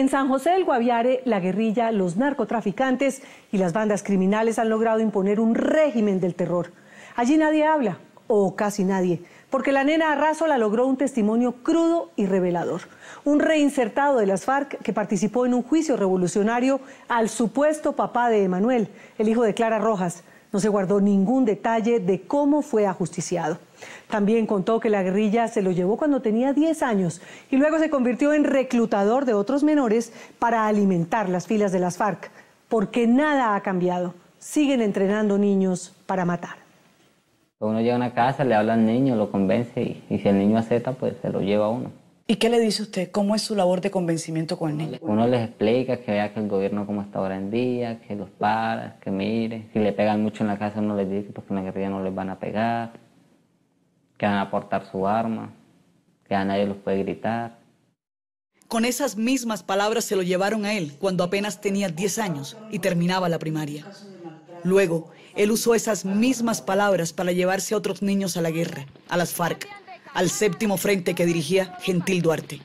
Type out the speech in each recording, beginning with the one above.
En San José del Guaviare, la guerrilla, los narcotraficantes y las bandas criminales han logrado imponer un régimen del terror. Allí nadie habla, o casi nadie, porque la nena Arrazola logró un testimonio crudo y revelador. Un reinsertado de las FARC que participó en un juicio revolucionario al supuesto papá de Emanuel, el hijo de Clara Rojas. No se guardó ningún detalle de cómo fue ajusticiado. También contó que la guerrilla se lo llevó cuando tenía 10 años y luego se convirtió en reclutador de otros menores para alimentar las filas de las FARC, porque nada ha cambiado. Siguen entrenando niños para matar. Uno llega a una casa, le habla al niño, lo convence y si el niño acepta, pues se lo lleva a uno. ¿Y qué le dice usted? ¿Cómo es su labor de convencimiento con el niño? Uno les explica que vea que el gobierno como está ahora en día, que los para, que mire. Si le pegan mucho en la casa, uno les dice que porque en la guerrilla no les van a pegar, que van a aportar su arma, que a nadie los puede gritar. Con esas mismas palabras se lo llevaron a él cuando apenas tenía 10 años y terminaba la primaria. Luego, él usó esas mismas palabras para llevarse a otros niños a la guerra, a las FARC, al séptimo frente que dirigía Gentil Duarte.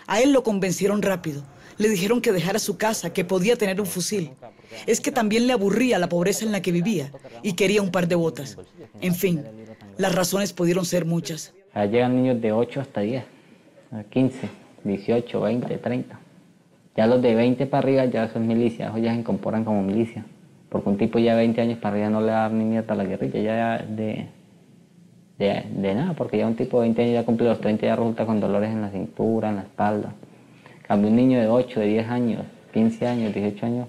A él lo convencieron rápido. Le dijeron que dejara su casa, que podía tener un fusil. Es que también le aburría la pobreza en la que vivía y quería un par de botas. En fin, las razones pudieron ser muchas. Allá llegan niños de 8 hasta 10, 15, 18, 20, 30. Ya los de 20 para arriba ya son milicias, ellos ya se incorporan como milicia. Porque un tipo ya de 20 años para arriba no le va a dar ni mierda a la guerrilla, ya de nada, porque ya un tipo de 20 años ya cumple los 30 y ya resulta con dolores en la cintura, en la espalda. En cambio un niño de 8, de 10 años, 15 años, 18 años,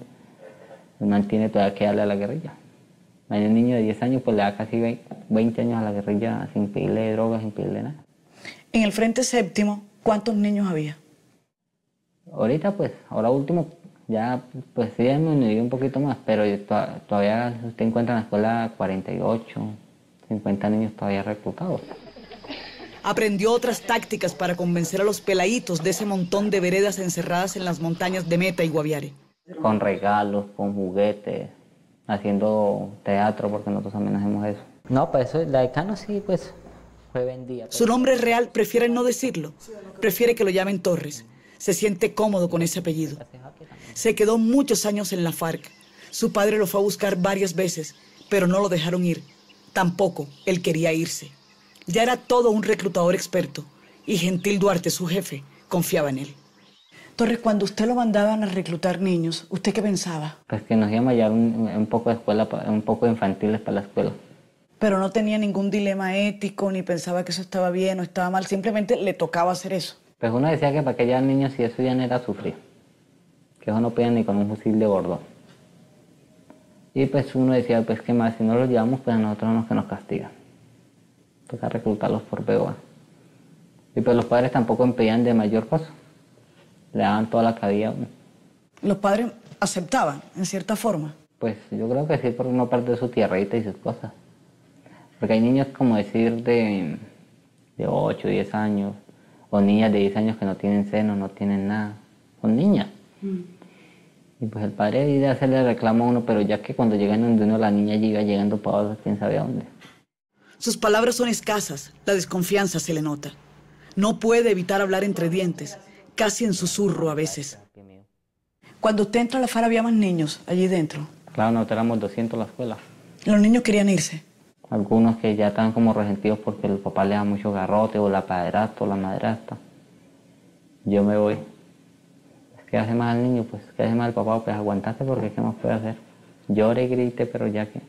mantiene todavía que darle a la guerrilla. Un niño de 10 años pues le da casi 20 años a la guerrilla sin pedirle drogas, sin pedirle nada. En el Frente Séptimo, ¿cuántos niños había? Ahorita pues, ahora último, ya pues sí hemos disminuido un poquito más, pero todavía usted encuentra en la escuela 48, 50 niños todavía reclutados. Aprendió otras tácticas para convencer a los peladitos de ese montón de veredas encerradas en las montañas de Meta y Guaviare. Con regalos, con juguetes, haciendo teatro, porque nosotros también hacemos eso. No, pues eso, la decano sí, pues fue vendida. Su nombre real prefiere no decirlo, prefiere que lo llamen Torres. Se siente cómodo con ese apellido. Se quedó muchos años en la FARC. Su padre lo fue a buscar varias veces, pero no lo dejaron ir. Tampoco él quería irse. Ya era todo un reclutador experto y Gentil Duarte, su jefe, confiaba en él. Torres, cuando usted lo mandaban a reclutar niños, ¿usted qué pensaba? Pues que nos íbamos a llevar un poco de escuela, un poco de infantiles para la escuela. Pero no tenía ningún dilema ético, ni pensaba que eso estaba bien o estaba mal, simplemente le tocaba hacer eso. Pues uno decía que para que llevar niños si eso ya no era sufrir, que eso no podían ni con un fusil de bordón. Y pues uno decía, pues qué más, si no los llevamos, pues a nosotros no que nos castigan. Toca reclutarlos por BOA. Y pues los padres tampoco impedían de mayor cosa. Le daban toda la cabida a uno. ¿Los padres aceptaban, en cierta forma? Pues yo creo que sí, por no perder su tierrita y sus cosas. Porque hay niños, como decir, de 8, 10 años, o niñas de 10 años que no tienen seno, no tienen nada. Son niñas. Y pues el padre iba a hacerle reclamo a uno, pero ya que cuando llegan donde uno, la niña llega llegando para abajo, quién sabe a dónde. Sus palabras son escasas, la desconfianza se le nota. No puede evitar hablar entre dientes, casi en susurro a veces. Cuando usted entra a la FARC, ¿había más niños allí dentro? Claro, nosotros éramos 200 en la escuela. ¿Los niños querían irse? Algunos que ya estaban como resentidos porque el papá le da mucho garrote, o la padrastra, o la madrastra. Yo me voy. ¿Qué hace más al niño? Pues, ¿qué hace más al papá? Pues aguantaste porque ¿qué más puede hacer? Llore y grite, pero ya que...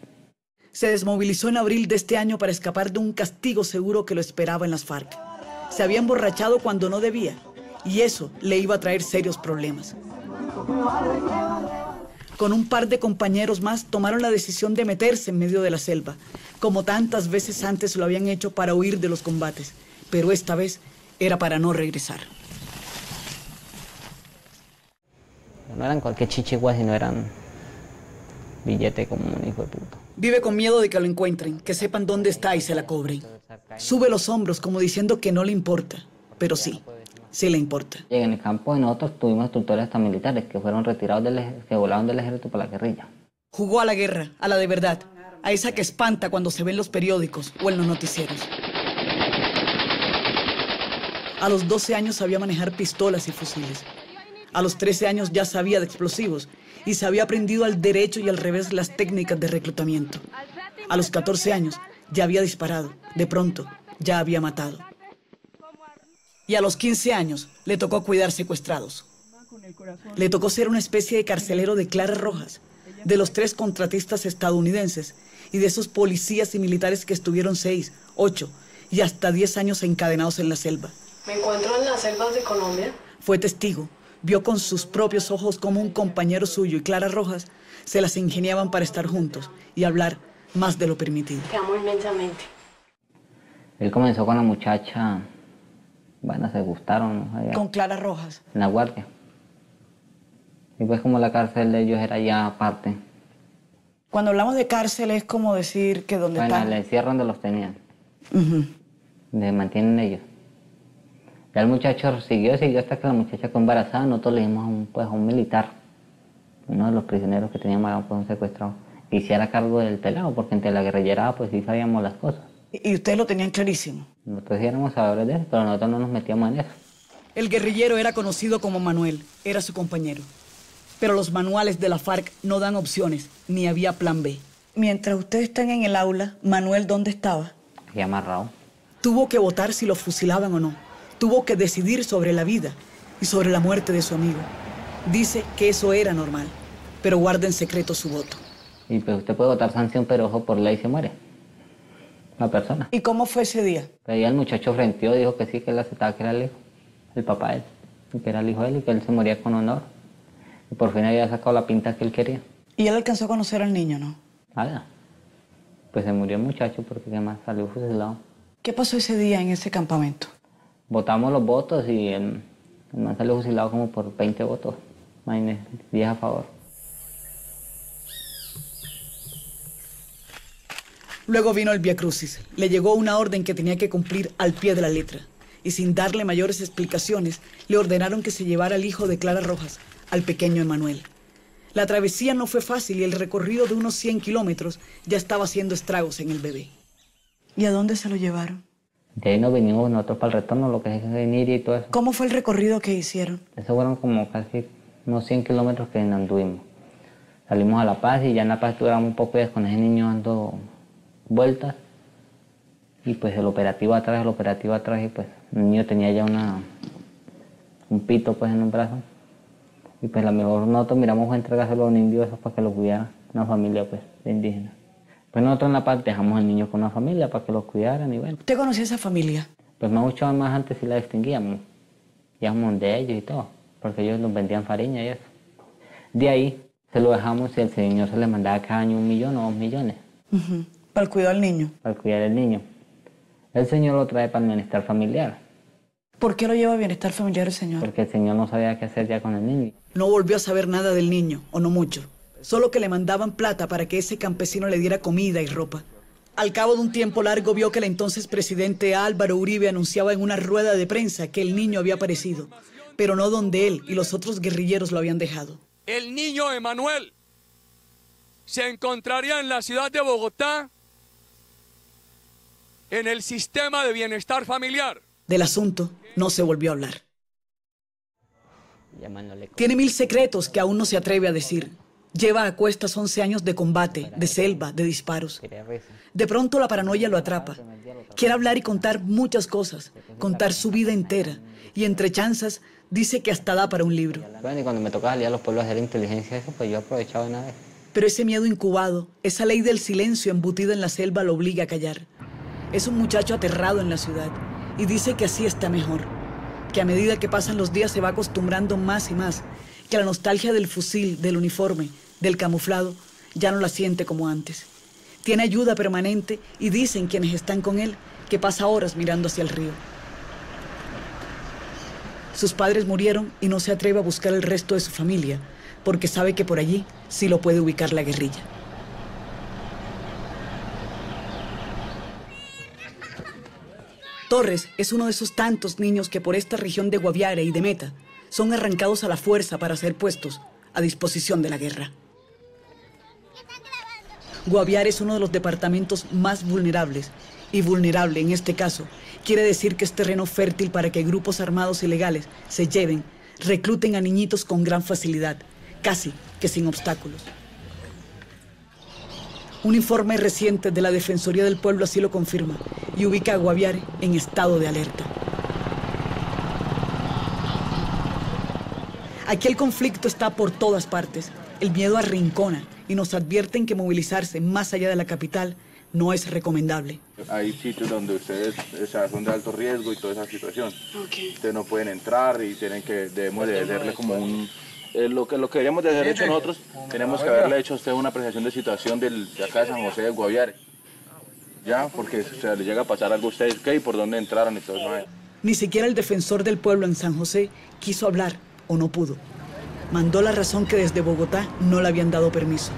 Se desmovilizó en abril de este año para escapar de un castigo seguro que lo esperaba en las FARC. Se había emborrachado cuando no debía, y eso le iba a traer serios problemas. Con un par de compañeros más tomaron la decisión de meterse en medio de la selva, como tantas veces antes lo habían hecho para huir de los combates, pero esta vez era para no regresar. No eran cualquier chichigua, sino eran billete como un hijo de puta. Vive con miedo de que lo encuentren, que sepan dónde está y se la cobren. Sube los hombros como diciendo que no le importa, pero sí le importa. En el campo de nosotros tuvimos instructores hasta militares que fueron retirados que volaron del ejército para la guerrilla. Jugó a la guerra, a la de verdad, a esa que espanta cuando se ve en los periódicos o en los noticieros. A los 12 años sabía manejar pistolas y fusiles. A los 13 años ya sabía de explosivos y se había aprendido al derecho y al revés las técnicas de reclutamiento. A los 14 años ya había disparado, de pronto ya había matado. Y a los 15 años le tocó cuidar secuestrados. Le tocó ser una especie de carcelero de Clara Rojas, de los 3 contratistas estadounidenses y de esos policías y militares que estuvieron 6, 8 y hasta 10 años encadenados en la selva. Me encuentro en las selvas de Colombia. Fue testigo, vio con sus propios ojos cómo un compañero suyo y Clara Rojas se las ingeniaban para estar juntos y hablar más de lo permitido. Te amo inmensamente. Él comenzó con la muchacha, bueno, se gustaron, ¿no? Allá Con Clara Rojas. en La Guardia. Y pues como la cárcel de ellos era ya aparte. Cuando hablamos de cárcel es como decir que donde Bueno, están. el encierro donde los tenían, Ujú. donde mantienen ellos. Ya el muchacho siguió hasta que la muchacha quedó embarazada. Nosotros le dimos a un militar, uno de los prisioneros que teníamos pues, un secuestrado, que hiciera cargo del pelado, porque entre la guerrillerada pues sí sabíamos las cosas. Y ustedes lo tenían clarísimo. Nosotros sí éramos sabedores de eso, pero nosotros no nos metíamos en eso. El guerrillero era conocido como Manuel, era su compañero. Pero los manuales de la FARC no dan opciones, ni había plan B. Mientras ustedes están en el aula, Manuel, ¿dónde estaba? Y amarrado. Tuvo que votar si lo fusilaban o no. Tuvo que decidir sobre la vida y sobre la muerte de su amigo. Dice que eso era normal, pero guarda en secreto su voto. Y pues usted puede votar sanción, pero ojo, por ley se muere la persona. ¿Y cómo fue ese día? Pero ya el muchacho frenteó, dijo que sí, que él aceptaba que era el hijo, el papá de él, y que era el hijo de él y que él se moría con honor. Y por fin había sacado la pinta que él quería. Y él alcanzó a conocer al niño, ¿no? Nada. Pues se murió el muchacho porque además salió fusilado. ¿Qué pasó ese día en ese campamento? Votamos los votos y el man salió fusilado como por 20 votos. Imagínese, 10 a favor. Luego vino el Vía Crucis. Le llegó una orden que tenía que cumplir al pie de la letra. Y sin darle mayores explicaciones, le ordenaron que se llevara al hijo de Clara Rojas, al pequeño Emanuel. La travesía no fue fácil y el recorrido de unos 100 kilómetros ya estaba haciendo estragos en el bebé. ¿Y a dónde se lo llevaron? De ahí nos vinimos nosotros para el retorno, lo que es venir y todo eso. ¿Cómo fue el recorrido que hicieron? Eso fueron como casi unos 100 kilómetros que anduvimos. Salimos a La Paz y ya en La Paz duramos un poco con ese niño dando vueltas. Y pues el operativo atrás y pues el niño tenía ya un pito pues en un brazo. Y pues la mejor nosotros miramos fue entregárselo a un indio eso para que lo cuidara, una familia pues de indígenas. Pues nosotros en La Paz dejamos al niño con una familia para que lo cuidaran y bueno. ¿Usted conocía a esa familia? Pues mucho más antes sí la distinguíamos. Íbamos de ellos y todo, porque ellos nos vendían fariña y eso. De ahí se lo dejamos y el señor se le mandaba cada año 1 millón o 2 millones. Para el cuidado del niño. Para cuidar al niño. El señor lo trae para el bienestar familiar, ¿Por qué lo lleva a bienestar familiar el señor? porque el señor no sabía qué hacer ya con el niño. No volvió a saber nada del niño, o no mucho. Solo que le mandaban plata para que ese campesino le diera comida y ropa. Al cabo de un tiempo largo vio que el entonces presidente Álvaro Uribe anunciaba en una rueda de prensa que el niño había aparecido, pero no donde él y los otros guerrilleros lo habían dejado. El niño Emanuel se encontraría en la ciudad de Bogotá en el sistema de bienestar familiar. Del asunto no se volvió a hablar. Llamándole Tiene 1000 secretos que aún no se atreve a decir. Lleva a cuestas 11 años de combate, de selva, de disparos. quería risa. De pronto la paranoia lo atrapa. Quiere hablar y contar muchas cosas, contar su vida entera. Y entre chanzas dice que hasta da para un libro. Bueno, y cuando me tocaba salir a los pueblos a hacer inteligencia eso, pues yo aprovechaba de una vez. Pero ese miedo incubado, esa ley del silencio embutida en la selva lo obliga a callar. Es un muchacho aterrado en la ciudad y dice que así está mejor. Que a medida que pasan los días se va acostumbrando más y más. Que la nostalgia del fusil, del uniforme, del camuflado, ya no la siente como antes. Tiene ayuda permanente y dicen quienes están con él que pasa horas mirando hacia el río. Sus padres murieron y no se atreve a buscar el resto de su familia porque sabe que por allí sí lo puede ubicar la guerrilla. Torres es uno de esos tantos niños que por esta región de Guaviare y de Meta son arrancados a la fuerza para ser puestos a disposición de la guerra. Guaviare es uno de los departamentos más vulnerables Y vulnerable en este caso, quiere decir que es terreno fértil para que grupos armados ilegales se lleven, recluten a niñitos con gran facilidad, casi que sin obstáculos. Un informe reciente de la Defensoría del Pueblo así lo confirma y ubica a Guaviare en estado de alerta. Aquí el conflicto está por todas partes, el miedo arrincona y nos advierten que movilizarse más allá de la capital no es recomendable. Hay sitios donde ustedes son de alto riesgo y toda esa situación. Okay. Ustedes no pueden entrar y debemos de hacerle como un... Lo que deberíamos de haber hecho nosotros, tenemos que haberle hecho a usted una apreciación de situación de acá de San José del Guaviare. Ya, porque le llega a pasar algo a ustedes, ¿qué? ¿Y por dónde entraron y todo eso? Ni siquiera el defensor del pueblo en San José quiso hablar o no pudo. Mandó la razón que desde Bogotá no le habían dado permiso.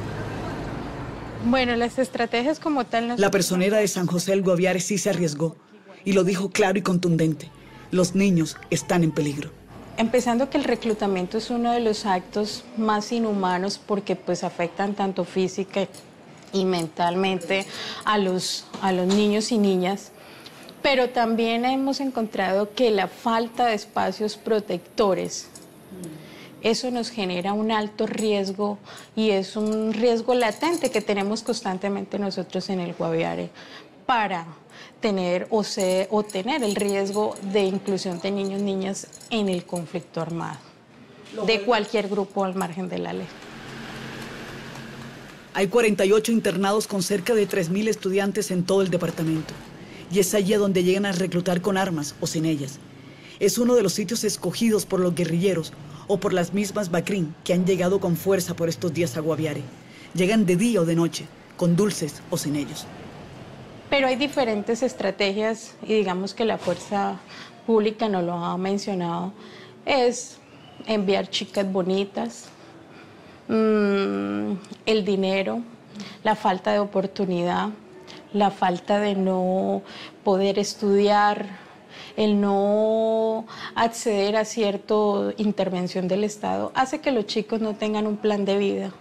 Bueno, las estrategias como tal... La personera de San José del Guaviare sí se arriesgó y lo dijo claro y contundente. Los niños están en peligro. Empezando que el reclutamiento es uno de los actos más inhumanos porque pues afectan tanto física y mentalmente a los niños y niñas. Pero también hemos encontrado que la falta de espacios protectores, eso nos genera un alto riesgo y es un riesgo latente que tenemos constantemente nosotros en el Guaviare para tener o tener el riesgo de inclusión de niños y niñas en el conflicto armado, de cualquier grupo al margen de la ley. Hay 48 internados con cerca de 3.000 estudiantes en todo el departamento. Y es allí donde llegan a reclutar con armas o sin ellas. Es uno de los sitios escogidos por los guerrilleros o por las mismas Bacrín que han llegado con fuerza por estos días a Guaviare. Llegan de día o de noche, con dulces o sin ellos. Pero hay diferentes estrategias y digamos que la fuerza pública no lo ha mencionado. Es enviar chicas bonitas, el dinero, la falta de oportunidad, la falta de no poder estudiar, el no acceder a cierta intervención del Estado, hace que los chicos no tengan un plan de vida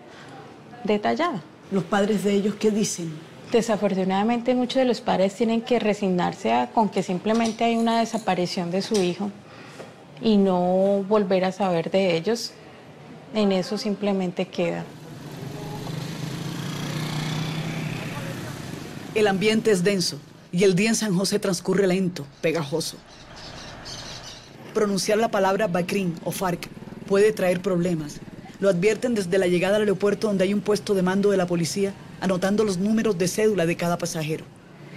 detallado. ¿Los padres de ellos qué dicen? Desafortunadamente muchos de los padres tienen que resignarse con que simplemente hay una desaparición de su hijo y no volver a saber de ellos. En eso simplemente queda. El ambiente es denso y el día en San José transcurre lento, pegajoso. Pronunciar la palabra Bacrín o FARC puede traer problemas. Lo advierten desde la llegada al aeropuerto, donde hay un puesto de mando de la policía anotando los números de cédula de cada pasajero.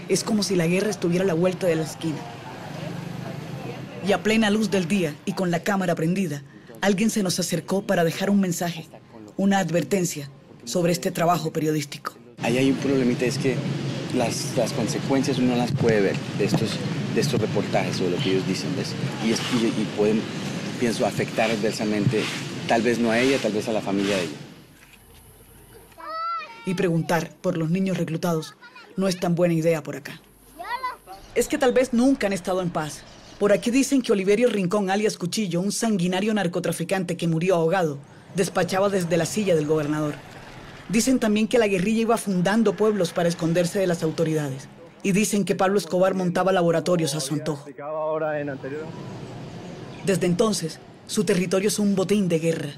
Es como si la guerra estuviera a la vuelta de la esquina. Y a plena luz del día y con la cámara prendida, alguien se nos acercó para dejar un mensaje, una advertencia sobre este trabajo periodístico. Ahí hay un problemita, es que las consecuencias uno las puede ver de estos reportajes sobre lo que ellos dicen, ¿ves? Y pueden, pienso, afectar adversamente, tal vez no a ella, tal vez a la familia de ella. Y preguntar por los niños reclutados no es tan buena idea por acá. Es que tal vez nunca han estado en paz. Por aquí dicen que Oliverio Rincón, alias Cuchillo, un sanguinario narcotraficante que murió ahogado, despachaba desde la silla del gobernador. Dicen también que la guerrilla iba fundando pueblos para esconderse de las autoridades. Y dicen que Pablo Escobar montaba laboratorios a su antojo. Desde entonces, su territorio es un botín de guerra.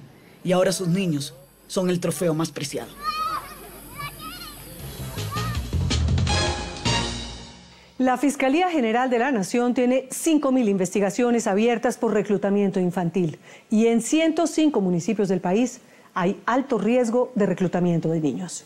Y ahora sus niños son el trofeo más preciado. La Fiscalía General de la Nación tiene 5.000 investigaciones abiertas por reclutamiento infantil y en 105 municipios del país hay alto riesgo de reclutamiento de niños.